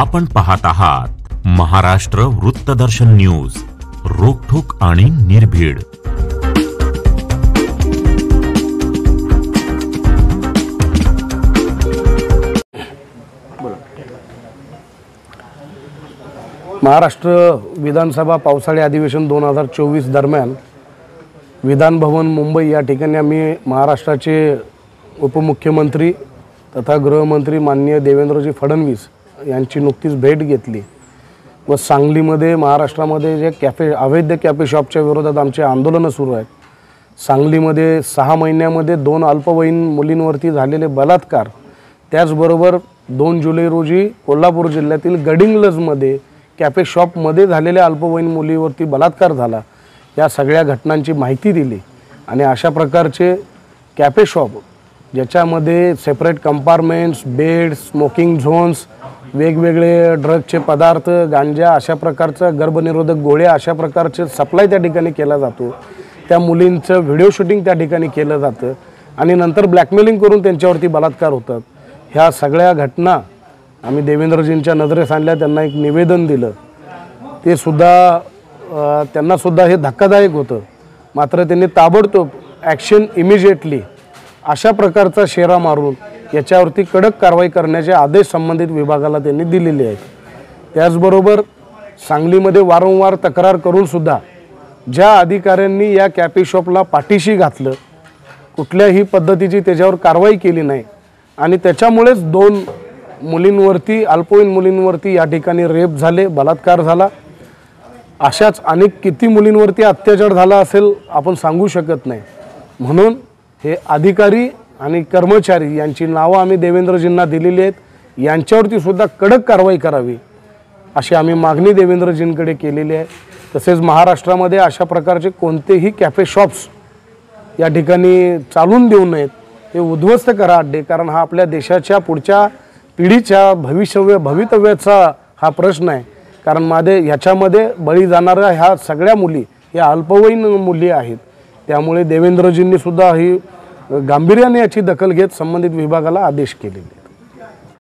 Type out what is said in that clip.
आपण पाहत आहात महाराष्ट्र वृत्तदर्शन न्यूज, रोखठोक आणि निर्भीड। महाराष्ट्र विधानसभा पावसाळी अधिवेशन 2024 दरम्यान विधान भवन मुंबई या ठिकाणी आम्ही महाराष्ट्राचे उपमुख्यमंत्री तथा गृहमंत्री माननीय देवेंद्रजी फडणवीस यांची नुकतीच भेट घेतली व सांगलीमध्ये महाराष्ट्रामध्ये जे अवैध कॅफे शॉपच्या विरोधात आमचे आंदोलन सुरू आहेत। सांगलीमध्ये 6 महिन्यामध्ये 2 अल्पवयीन मुलींवरती झालेले बलात्कार, त्याचबरोबर 2 जुलै रोजी कोल्हापूर जिल्ह्यातील गडिंग्लजमध्ये कॅफे शॉपमध्ये झालेल्या अल्पवयीन मुलीवरती बलात्कार झाला, या सगळ्या घटनांची माहिती दिली आणि अशा प्रकारचे कॅफे शॉप ज्याच्यामध्ये separate compartments, bed, smoking zones, वेगवेगळे ड्रगचे पदार्थ, गांजा, अशा प्रकारचं गर्भनिरोधक गोळ्या अशा प्रकारचे सप्लाय त्या ठिकाणी केला जातो। त्या मुलींचं व्हिडिओ शूटिंग त्या ठिकाणी केलं जातं आणि नंतर ब्लॅकमेलिंग करून त्यांच्यावरती बलात्कार होतात। ह्या सगळ्या घटना आम्ही देवेंद्रजींच्या नजरेस आणल्या, त्यांना एक निवेदन दिलं, ते सुद्धा त्यांना सुद्धा हे धक्कादायक होतं। मात्र त्यांनी ताबडतोब ॲक्शन इमिजिएटली अशा प्रकारचा शेरा मारून याच्यावरती कडक कारवाई करण्याचे आदेश संबंधित विभागाला त्यांनी दिलेले आहेत। त्याचबरोबर सांगलीमध्ये वारंवार तक्रार करून सुद्धा ज्या अधिकाऱ्यांनी या कॅफे शॉपला पाठीशी घातलं, कुठल्याही पद्धतीची त्याच्यावर कारवाई केली नाही आणि त्याच्यामुळेच 2 मुलींवरती, अल्पवयीन मुलींवरती या ठिकाणी रेप झाले, बलात्कार झाला। अशाच अनेक किती मुलींवरती अत्याचार झाला असेल आपण सांगू शकत नाही। म्हणून हे अधिकारी आणि कर्मचारी यांची नावं आम्ही देवेंद्रजींना दिलेली आहेत, यांच्यावरती सुद्धा कडक कारवाई करावी अशी आम्ही मागणी देवेंद्रजींकडे केलेली आहे। तसेच महाराष्ट्रामध्ये अशा प्रकारचे कोणतेही कॅफे शॉप्स या ठिकाणी चालून देऊ नयेत, हे उद्ध्वस्त करा अड्डे, कारण हा आपल्या देशाच्या पुढच्या पिढीच्या भवितव्याचा हा प्रश्न आहे। कारण ह्याच्यामध्ये बळी जाणाऱ्या ह्या सगळ्या मुली या अल्पवयीन मुली आहेत। त्यामुळे देवेंद्रजींनी सुद्धा ही गांभीर्याने याची दखल घेत संबंधित विभागाला आदेश केलेले।